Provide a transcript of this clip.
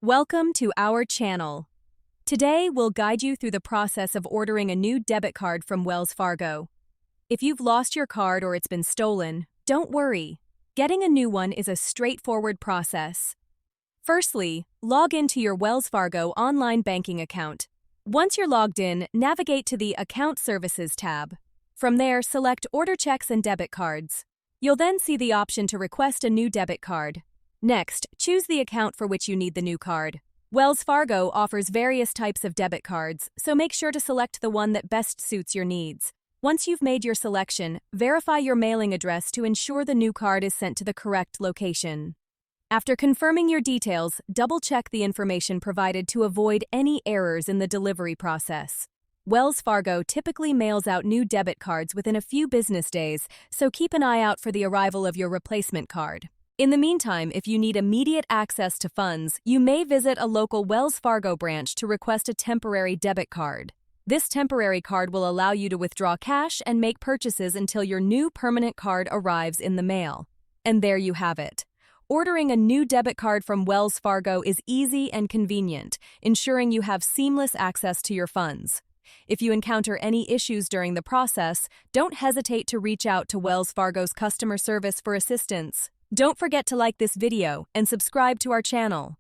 Welcome to our channel. Today, we'll guide you through the process of ordering a new debit card from Wells Fargo. If you've lost your card or it's been stolen, don't worry. Getting a new one is a straightforward process. Firstly, log into your Wells Fargo online banking account. Once you're logged in, navigate to the Account Services tab. From there, select Order Checks and Debit Cards. You'll then see the option to request a new debit card. Next, choose the account for which you need the new card. Wells Fargo offers various types of debit cards, so make sure to select the one that best suits your needs. Once you've made your selection, verify your mailing address to ensure the new card is sent to the correct location. After confirming your details, double-check the information provided to avoid any errors in the delivery process. Wells Fargo typically mails out new debit cards within a few business days, so keep an eye out for the arrival of your replacement card. In the meantime, if you need immediate access to funds, you may visit a local Wells Fargo branch to request a temporary debit card. This temporary card will allow you to withdraw cash and make purchases until your new permanent card arrives in the mail. And there you have it. Ordering a new debit card from Wells Fargo is easy and convenient, ensuring you have seamless access to your funds. If you encounter any issues during the process, don't hesitate to reach out to Wells Fargo's customer service for assistance. Don't forget to like this video and subscribe to our channel.